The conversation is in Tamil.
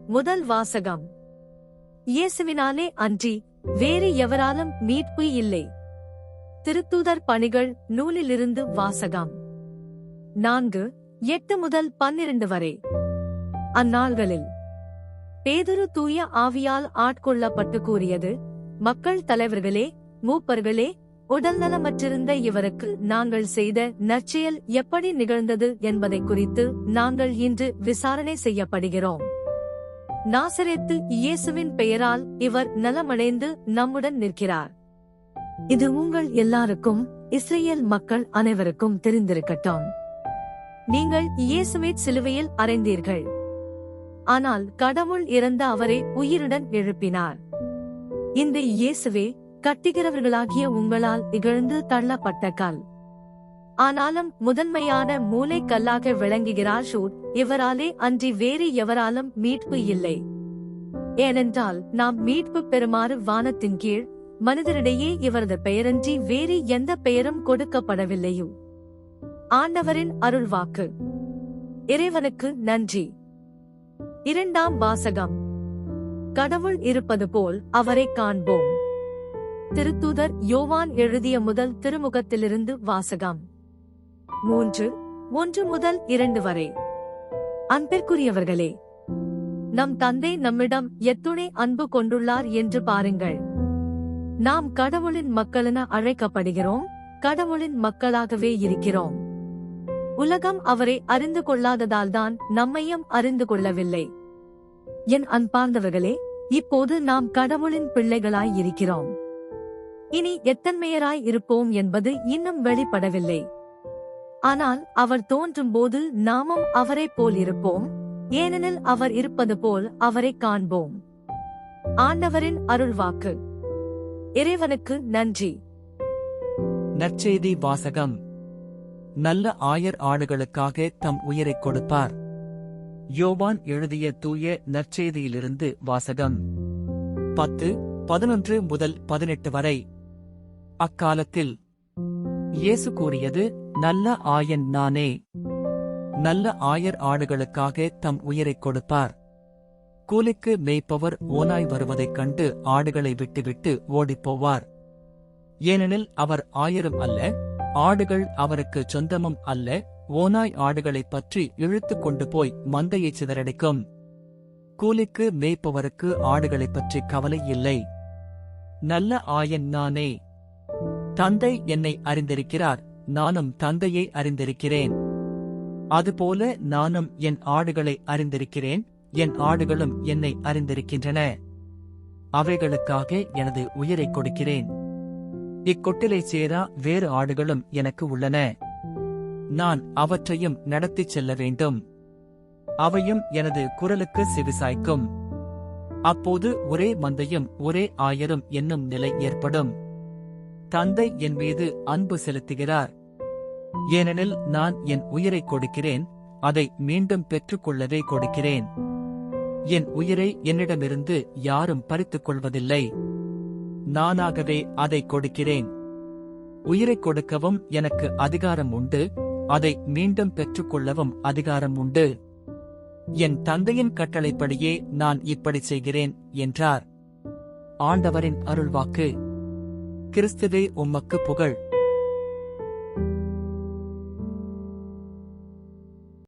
முதல் வாசகம். இயேசுவினாலே அன்றி வேறு எவராலும் மீட்பு இல்லை. திருத்தூதர் பணிகள் நூலிலிருந்து வாசகம். 4:8 முதல் 12 வரை. அந்நாள்களில் பேதுரு தூய ஆவியால் ஆட்கொள்ளப்பட்டு கூறியது, மக்கள் தலைவர்களே, மூப்பர்களே, உடல்நலமற்றிருந்த இவருக்கு நாங்கள் செய்த நற்செயல் எப்படி நிகழ்ந்தது என்பதை குறித்து நாங்கள் இன்று விசாரணை செய்யப்படுகிறோம். நாசரேத்து இயேசுவின் பெயரால் இவர் நலமடைந்து நம்முடன் நிற்கிறார். இது உங்கள் எல்லாருக்கும், இஸ்ரேல் மக்கள் அனைவருக்கும் தெரிந்திருக்கட்டும். நீங்கள் இயேசுவை சிலுவையில் அறைந்தீர்கள். ஆனால் கடவுள் இறந்த அவரை உயிருடன் எழுப்பினார். இந்த இயேசுவே கட்டுகிறவர்களாகிய உங்களால் இகழ்ந்து தள்ளப்பட்ட கல். ஆனாலும் முதன்மையான மூலைக்கல்லாக விளங்குகிறார். இவராலே அன்றி வேறு எவராலும் மீட்பு இல்லை. ஏனென்றால் நாம் மீட்பு பெறுமாறு வானத்தின் கீழ் மனிதரிடையே இவரது பெயரன்றி வேறு எந்த பெயரும் கொடுக்கப்படவில்லையோ. ஆண்டவரின் அருள்வாக்கு. இறைவனுக்கு நன்றி. இரண்டாம் வாசகம். கடவுள் இருப்பது போல் அவரை காண்போம். திருத்தூதர் யோவான் எழுதிய முதல் திருமுகத்திலிருந்து வாசகம். 3:1 முதல் 2 வரை. அன்பிற்குரியவர்களே, நம் தந்தை நம்மிடம் எத்துணை அன்பு கொண்டுள்ளார் என்று பாருங்கள். நாம் கடவுளின் மக்களென அழைக்கப்படுகிறோம், கடவுளின் மக்களாகவே இருக்கிறோம். உலகம் அவரை அறிந்து கொள்ளாததால்தான் நம்மையும் அறிந்து கொள்ளவில்லை. என் அன்பார்ந்தவர்களே, இப்போது நாம் கடவுளின் பிள்ளைகளாய் இருக்கிறோம். இனி எத்தன்மையராய் இருப்போம் என்பது இன்னும் வெளிப்படவில்லை. ஆனால் அவர் தோன்றும்போது நாமும் அவரைப் போல் இருப்போம், ஏனெனில் அவர் இருப்பது போல் அவரை காண்போம். ஆண்டவரின் அருள்வாக்கு. இறைவனுக்கு நன்றி. நற்செய்தி வாசகம். நல்ல ஆயர் ஆடுகளுக்காக தம் உயிரைக் கொடுப்பார். யோவான் எழுதிய தூய நற்செய்தியிலிருந்து வாசகம். 10:11 முதல் 18 வரை. அக்காலத்தில் இயேசு கூறியது, நல்ல ஆயன் நானே. நல்ல ஆயர் ஆடுகளுக்காக தம் உயிரைக் கொடுப்பார். கூலிக்கு மேய்ப்பவர் ஓநாய் வருவதைக் கண்டு ஆடுகளை விட்டுவிட்டு ஓடிப்போவார். ஏனெனில் அவர் ஆயரும் அல்ல, ஆடுகள் அவருக்கு சொந்தமும் அல்ல. ஓநாய் ஆடுகளைப் பற்றி இழுத்துக் கொண்டு போய் மந்தையைச் சிதறடிக்கும். கூலிக்கு மேய்ப்பவருக்கு ஆடுகளைப் பற்றி கவலை இல்லை. நல்ல ஆயன் நானே. தந்தை என்னை அறிந்திருக்கிறார், நானும் தந்தையை அறிந்திருக்கிறேன். அதுபோல நானும் என் ஆடுகளை அறிந்திருக்கிறேன், என் ஆடுகளும் என்னை அறிந்திருக்கின்றன. அவைகளுக்காக எனது உயிரைக் கொடுக்கிறேன். இக்கொட்டிலை சேரா வேறு ஆடுகளும் எனக்கு உள்ளன. நான் அவற்றையும் நடத்திச் செல்ல வேண்டும். அவையும் எனது குரலுக்கு செவிசாய்க்கும். அப்போது ஒரே மந்தையும் ஒரே ஆயரும் என்னும் நிலை ஏற்படும். தந்தை என் மீது அன்பு செலுத்துகிறார். ஏனெனில் நான் என் உயிரைக் கொடுக்கிறேன், அதை மீண்டும் பெற்றுக்கொள்ளவே கொடுக்கிறேன். என் உயிரை என்னிடமிருந்து யாரும் பறித்துக் கொள்வதில்லை. நானாகவே அதை கொடுக்கிறேன். உயிரைக் கொடுக்கவும் எனக்கு அதிகாரம் உண்டு, அதை மீண்டும் பெற்றுக்கொள்ளவும் அதிகாரம் உண்டு. என் தந்தையின் கட்டளைப்படியே நான் இப்படி செய்கிறேன் என்றார். ஆண்டவரின் அருள்வாக்கு. கிறிஸ்துவே உமக்கு புகழ்.